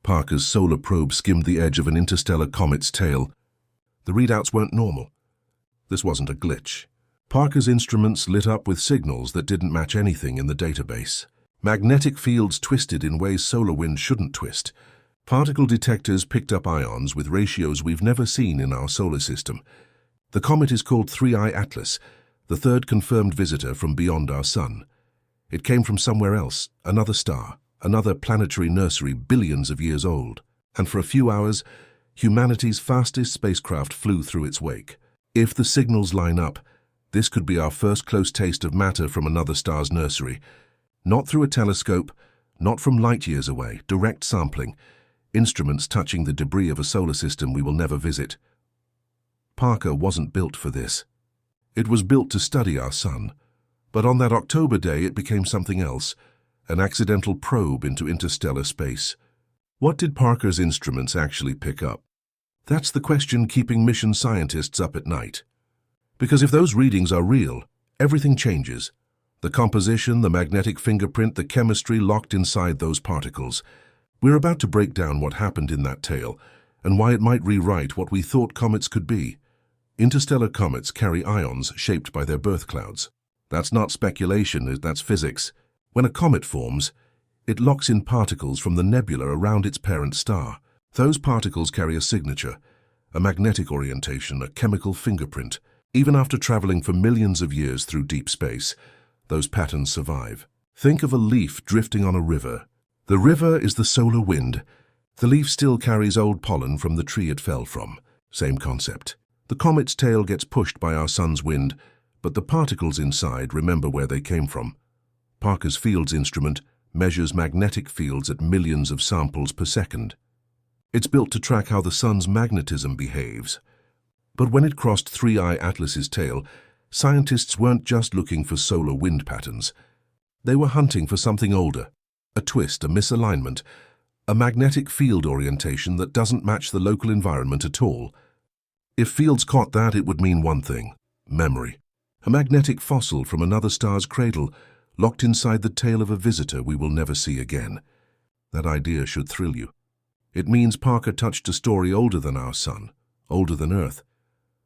Parker's solar probe skimmed the edge of an interstellar comet's tail. The readouts weren't normal. This wasn't a glitch. Parker's instruments lit up with signals that didn't match anything in the database. Magnetic fields twisted in ways solar wind shouldn't twist. Particle detectors picked up ions with ratios we've never seen in our solar system. The comet is called 3I Atlas, the third confirmed visitor from beyond our sun. It came from somewhere else, another star, another planetary nursery billions of years old. And for a few hours, humanity's fastest spacecraft flew through its wake. If the signals line up, this could be our first close taste of matter from another star's nursery. Not through a telescope, not from light years away, direct sampling, instruments touching the debris of a solar system we will never visit. Parker wasn't built for this. It was built to study our sun. But on that October day it became something else, an accidental probe into interstellar space. What did Parker's instruments actually pick up? That's the question keeping mission scientists up at night. Because if those readings are real, everything changes. The composition, the magnetic fingerprint, the chemistry locked inside those particles. We're about to break down what happened in that tail and why it might rewrite what we thought comets could be. Interstellar comets carry ions shaped by their birth clouds. That's not speculation, that's physics. When a comet forms, it locks in particles from the nebula around its parent star. Those particles carry a signature, a magnetic orientation, a chemical fingerprint. Even after traveling for millions of years through deep space, those patterns survive. Think of a leaf drifting on a river. The river is the solar wind. The leaf still carries old pollen from the tree it fell from. Same concept. The comet's tail gets pushed by our sun's wind, but the particles inside remember where they came from. Parker's Fields instrument measures magnetic fields at millions of samples per second. It's built to track how the sun's magnetism behaves. But when it crossed 3I Atlas's tail, scientists weren't just looking for solar wind patterns. They were hunting for something older, a twist, a misalignment, a magnetic field orientation that doesn't match the local environment at all. If Fields caught that, it would mean one thing: memory. A magnetic fossil from another star's cradle, locked inside the tail of a visitor we will never see again. That idea should thrill you. It means Parker touched a story older than our sun, older than Earth.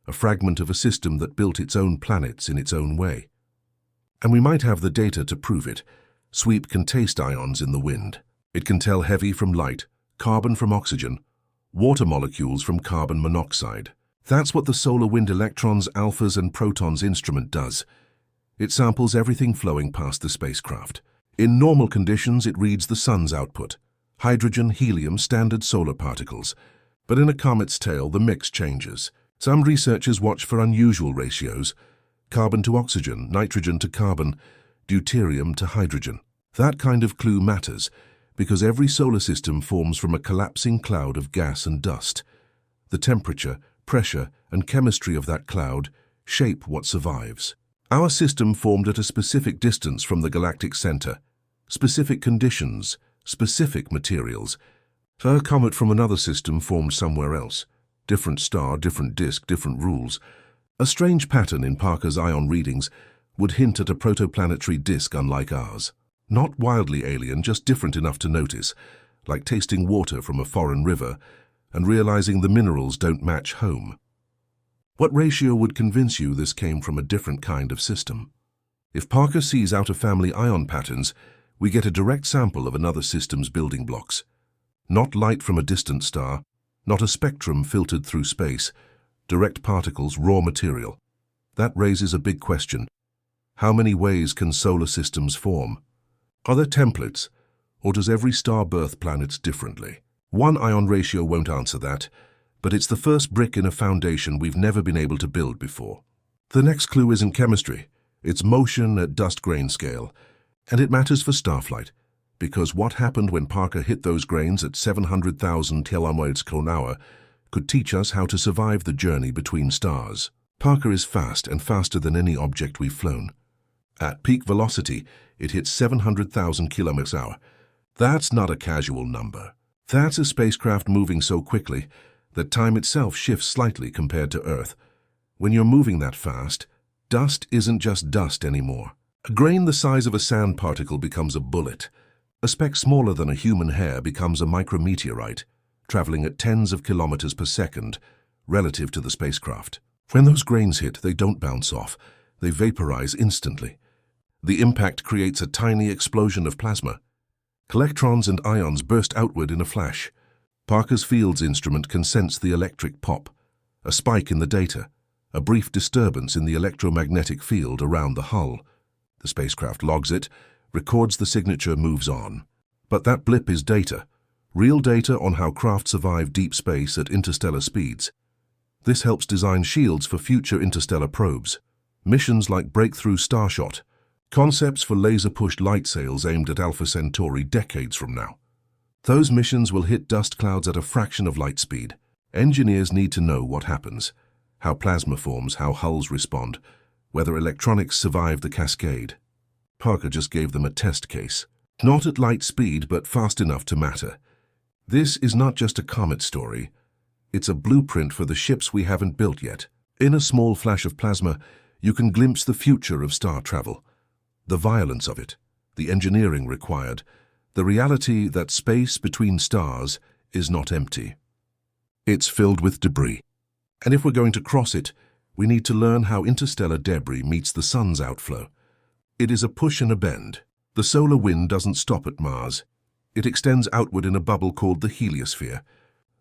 A fragment of a system that built its own planets in its own way. And we might have the data to prove it. SWEEP can taste ions in the wind. It can tell heavy from light, carbon from oxygen, water molecules from carbon monoxide. That's what the solar wind electrons, alphas, and protons instrument does. It samples everything flowing past the spacecraft. In normal conditions, it reads the sun's output: hydrogen, helium, standard solar particles. But in a comet's tail, the mix changes. Some researchers watch for unusual ratios: carbon to oxygen, nitrogen to carbon, deuterium to hydrogen. That kind of clue matters, because every solar system forms from a collapsing cloud of gas and dust. The temperature, pressure, and chemistry of that cloud shape what survives. Our system formed at a specific distance from the galactic center, specific conditions, specific materials. A comet from another system formed somewhere else. Different star, different disk, different rules. A strange pattern in Parker's ion readings would hint at a protoplanetary disk unlike ours. Not wildly alien, just different enough to notice, like tasting water from a foreign river and realizing the minerals don't match home. What ratio would convince you this came from a different kind of system? If Parker sees out-of-family ion patterns, we get a direct sample of another system's building blocks. Not light from a distant star, not a spectrum filtered through space, direct particles, raw material. That raises a big question. How many ways can solar systems form? Are there templates, or does every star birth planets differently? One ion ratio won't answer that, but it's the first brick in a foundation we've never been able to build before. The next clue isn't chemistry, it's motion at dust grain scale, and it matters for starflight, because what happened when Parker hit those grains at 700,000 km/h could teach us how to survive the journey between stars. Parker is fast and faster than any object we've flown. At peak velocity, it hits 700,000 km/h. That's not a casual number. That's a spacecraft moving so quickly that time itself shifts slightly compared to Earth. When you're moving that fast, dust isn't just dust anymore. A grain the size of a sand particle becomes a bullet. A speck smaller than a human hair becomes a micrometeorite, traveling at tens of kilometers per second, relative to the spacecraft. When those grains hit, they don't bounce off. They vaporize instantly. The impact creates a tiny explosion of plasma. Electrons and ions burst outward in a flash. Parker's Fields instrument can sense the electric pop, a spike in the data, a brief disturbance in the electromagnetic field around the hull. The spacecraft logs it, records the signature, moves on. But that blip is data, real data on how craft survive deep space at interstellar speeds. This helps design shields for future interstellar probes, missions like Breakthrough Starshot, concepts for laser-pushed light sails aimed at Alpha Centauri decades from now. Those missions will hit dust clouds at a fraction of light speed. Engineers need to know what happens, how plasma forms, how hulls respond, whether electronics survive the cascade. Parker just gave them a test case. Not at light speed, but fast enough to matter. This is not just a comet story. It's a blueprint for the ships we haven't built yet. In a small flash of plasma, you can glimpse the future of star travel. The violence of it, the engineering required, the reality that space between stars is not empty. It's filled with debris. And if we're going to cross it, we need to learn how interstellar debris meets the sun's outflow. It is a push and a bend. The solar wind doesn't stop at Mars. It extends outward in a bubble called the heliosphere.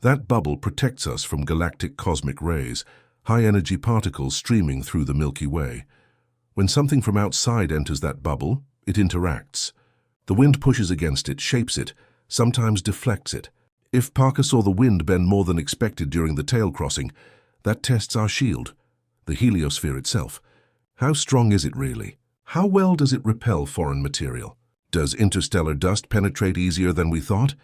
That bubble protects us from galactic cosmic rays, high-energy particles streaming through the Milky Way. When something from outside enters that bubble, it interacts. The wind pushes against it, shapes it, sometimes deflects it. If Parker saw the wind bend more than expected during the tail crossing, that tests our shield, the heliosphere itself. How strong is it really? How well does it repel foreign material? Does interstellar dust penetrate easier than we thought?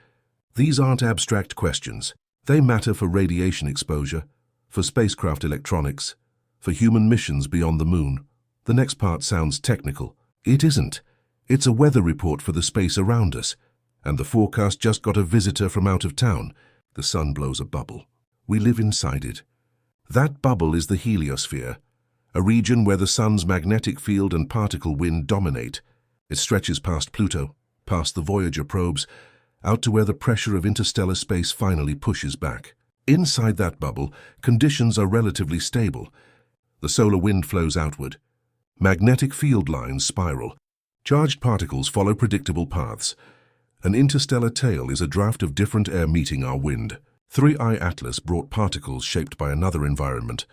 These aren't abstract questions. They matter for radiation exposure, for spacecraft electronics, for human missions beyond the moon. The next part sounds technical. It isn't. It's a weather report for the space around us. And the forecast just got a visitor from out of town. The sun blows a bubble. We live inside it. That bubble is the heliosphere, a region where the sun's magnetic field and particle wind dominate. It stretches past Pluto, past the Voyager probes, out to where the pressure of interstellar space finally pushes back. Inside that bubble, conditions are relatively stable. The solar wind flows outward. Magnetic field lines spiral. Charged particles follow predictable paths. An interstellar tail is a draft of different air meeting our wind. 3I Atlas brought particles shaped by another environment.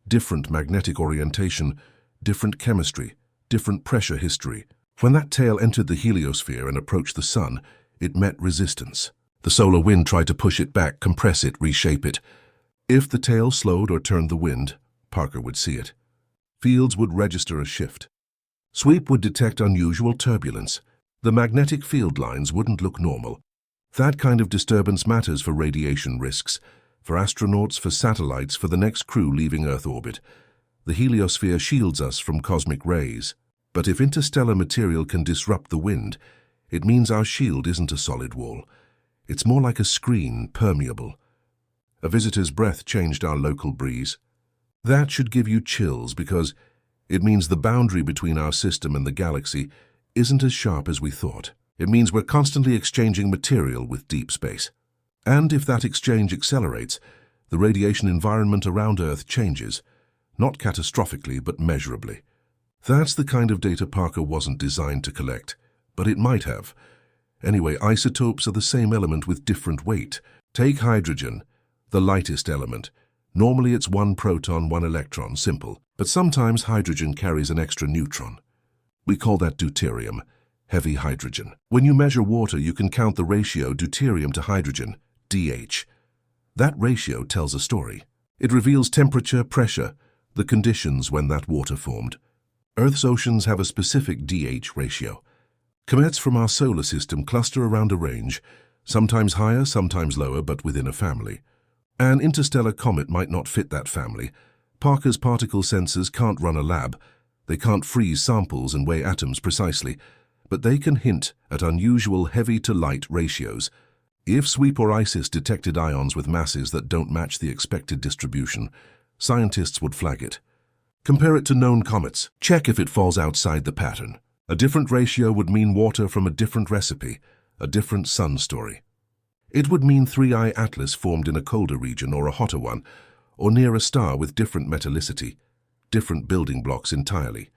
Different magnetic orientation, different chemistry, different pressure history. When that tail entered the heliosphere and approached the sun, it met resistance. The solar wind tried to push it back, compress it, reshape it. If the tail slowed or turned the wind, Parker would see it. Fields would register a shift. Sweep would detect unusual turbulence. The magnetic field lines wouldn't look normal. That kind of disturbance matters for radiation risks, for astronauts, for satellites, for the next crew leaving Earth orbit. The heliosphere shields us from cosmic rays. But if interstellar material can disrupt the wind, it means our shield isn't a solid wall. It's more like a screen, permeable. A visitor's breath changed our local breeze. That should give you chills because it means the boundary between our system and the galaxy isn't as sharp as we thought. It means we're constantly exchanging material with deep space. And if that exchange accelerates, the radiation environment around Earth changes, not catastrophically but measurably. That's the kind of data Parker wasn't designed to collect, but it might have. Anyway, isotopes are the same element with different weight. Take hydrogen, the lightest element. Normally it's one proton, one electron, simple. But sometimes hydrogen carries an extra neutron. We call that deuterium, heavy hydrogen. When you measure water, you can count the ratio deuterium to hydrogen, DH. That ratio tells a story. It reveals temperature, pressure, the conditions when that water formed. Earth's oceans have a specific DH ratio. Comets from our solar system cluster around a range, sometimes higher, sometimes lower, but within a family. An interstellar comet might not fit that family. Parker's particle sensors can't run a lab. They can't freeze samples and weigh atoms precisely, but they can hint at unusual heavy-to-light ratios. If SWEEP or ISIS detected ions with masses that don't match the expected distribution, scientists would flag it. Compare it to known comets. Check if it falls outside the pattern. A different ratio would mean water from a different recipe, a different sun story. It would mean 3I Atlas formed in a colder region or a hotter one, or near a star with different metallicity, different building blocks entirely.